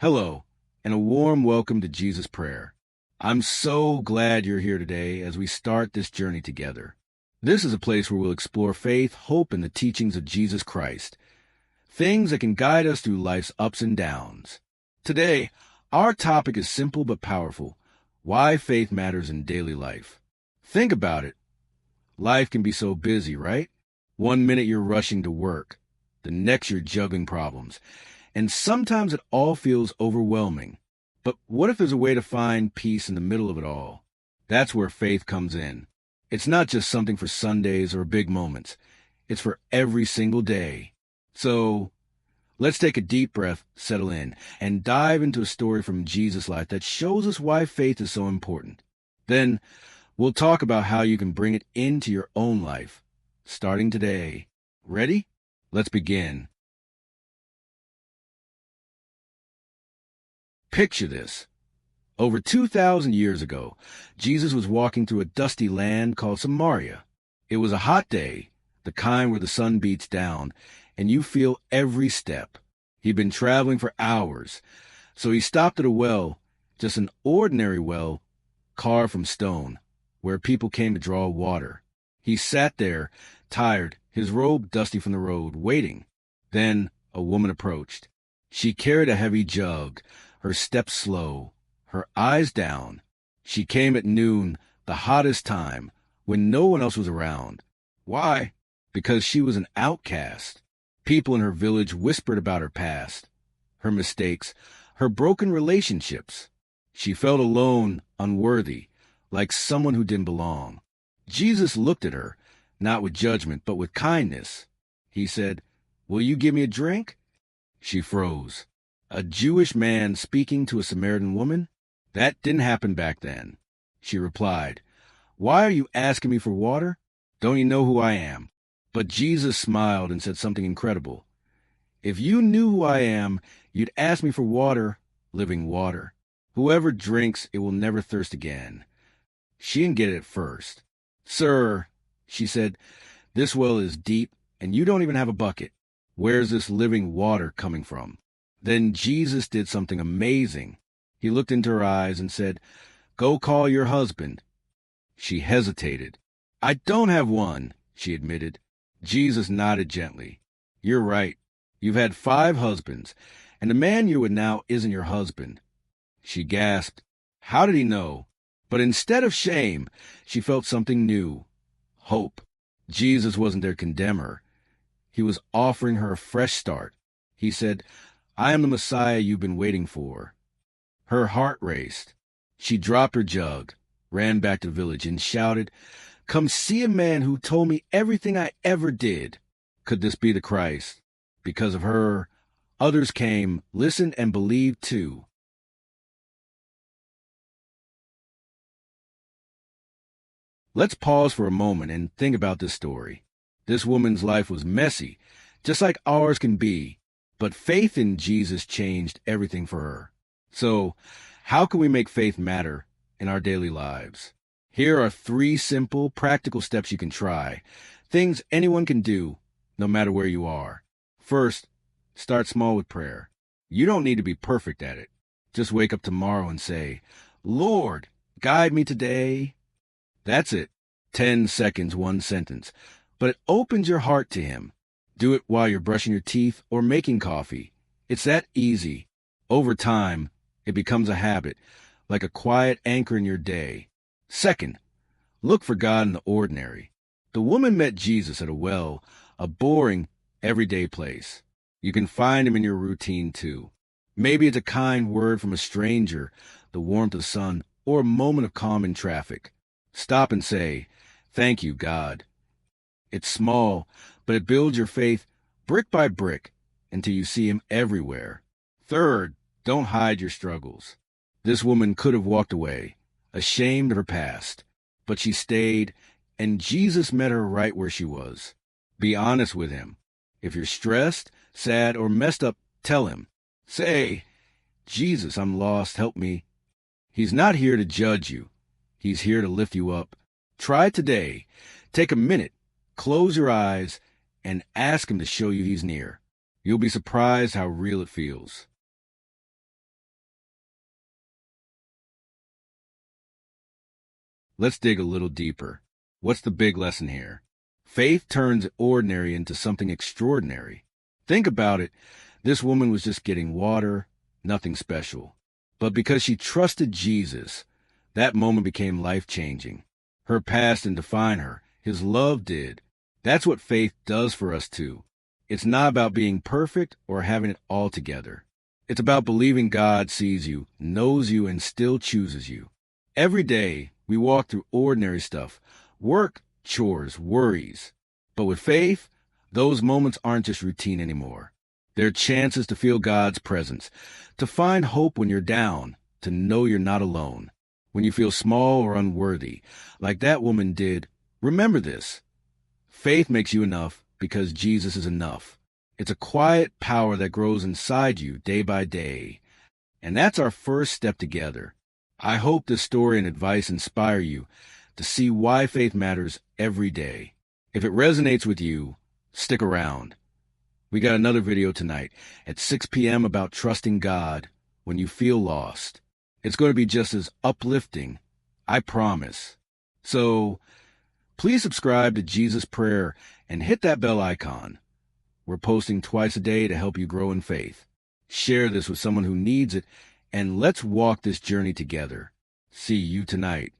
Hello, and a warm welcome to Jesus Prayer. I'm so glad you're here today as we start this journey together. This is a place where we'll explore faith, hope, and the teachings of Jesus Christ, things that can guide us through life's ups and downs. Today, our topic is simple but powerful: why faith matters in daily life. Think about it. Life can be so busy, right? One minute you're rushing to work, the next you're juggling problems, and sometimes it all feels overwhelming. But what if there's a way to find peace in the middle of it all? That's where faith comes in. It's not just something for Sundays or big moments. It's for every single day. So let's take a deep breath, settle in, and dive into a story from Jesus' life that shows us why faith is so important. Then we'll talk about how you can bring it into your own life, starting today. Ready? Let's begin. Picture this. Over 2,000 years ago, Jesus was walking through a dusty land called Samaria. It was a hot day, the kind where the sun beats down, and you feel every step. He'd been traveling for hours, so he stopped at a well, just an ordinary well, carved from stone, where people came to draw water. He sat there, tired, his robe dusty from the road, waiting. Then a woman approached. She carried a heavy jug, her steps slow, her eyes down. She came at noon, the hottest time, when no one else was around. Why? Because she was an outcast. People in her village whispered about her past, her mistakes, her broken relationships. She felt alone, unworthy, like someone who didn't belong. Jesus looked at her, not with judgment, but with kindness. He said, "Will you give me a drink?" She froze. A Jewish man speaking to a Samaritan woman? That didn't happen back then. She replied, "Why are you asking me for water? Don't you know who I am?" But Jesus smiled and said something incredible. "If you knew who I am, you'd ask me for water, living water. Whoever drinks, it will never thirst again." She didn't get it at first. "Sir," she said, "this well is deep, and you don't even have a bucket. Where's this living water coming from?" Then Jesus did something amazing. He looked into her eyes and said, "Go call your husband." She hesitated. "I don't have one," she admitted. Jesus nodded gently. "You're right. You've had 5 husbands, and the man you're with now isn't your husband." She gasped. How did he know? But instead of shame, she felt something new. Hope. Jesus wasn't there to condemn her. He was offering her a fresh start. He said, "I am the Messiah you've been waiting for." Her heart raced. She dropped her jug, ran back to the village, and shouted, "Come see a man who told me everything I ever did." Could this be the Christ? Because of her, others came, listened, and believed too. Let's pause for a moment and think about this story. This woman's life was messy, just like ours can be, but faith in Jesus changed everything for her. So, how can we make faith matter in our daily lives? Here are 3 simple, practical steps you can try, things anyone can do, no matter where you are. First, start small with prayer. You don't need to be perfect at it. Just wake up tomorrow and say, "Lord, guide me today." That's it. 10 seconds, 1 sentence. But it opens your heart to Him. Do it while you're brushing your teeth or making coffee. It's that easy. Over time, it becomes a habit, like a quiet anchor in your day. Second, look for God in the ordinary. The woman met Jesus at a well, a boring, everyday place. You can find Him in your routine too. Maybe it's a kind word from a stranger, the warmth of the sun, or a moment of calm in traffic. Stop and say, "Thank you, God." It's small, but it builds your faith brick by brick until you see Him everywhere. Third, don't hide your struggles. This woman could have walked away, ashamed of her past, but she stayed, and Jesus met her right where she was. Be honest with Him. If you're stressed, sad, or messed up, tell Him. Say, "Jesus, I'm lost, help me." He's not here to judge you. He's here to lift you up. Try it today. Take a minute, close your eyes, and ask Him to show you He's near. You'll be surprised how real it feels. Let's dig a little deeper. What's the big lesson here? Faith turns ordinary into something extraordinary. Think about it. This woman was just getting water, nothing special. But because she trusted Jesus, that moment became life-changing. Her past didn't define her. His love did. That's what faith does for us too. It's not about being perfect or having it all together. It's about believing God sees you, knows you, and still chooses you. Every day, we walk through ordinary stuff. Work, chores, worries. But with faith, those moments aren't just routine anymore. They're chances to feel God's presence, to find hope when you're down, to know you're not alone. When you feel small or unworthy, like that woman did, remember this. Faith makes you enough because Jesus is enough. It's a quiet power that grows inside you day by day. And that's our first step together. I hope this story and advice inspire you to see why faith matters every day. If it resonates with you, stick around. We got another video tonight at 6 p.m. about trusting God when you feel lost. It's going to be just as uplifting, I promise. So, please subscribe to Jesus Prayer and hit that bell icon. We're posting twice a day to help you grow in faith. Share this with someone who needs it, and let's walk this journey together. See you tonight.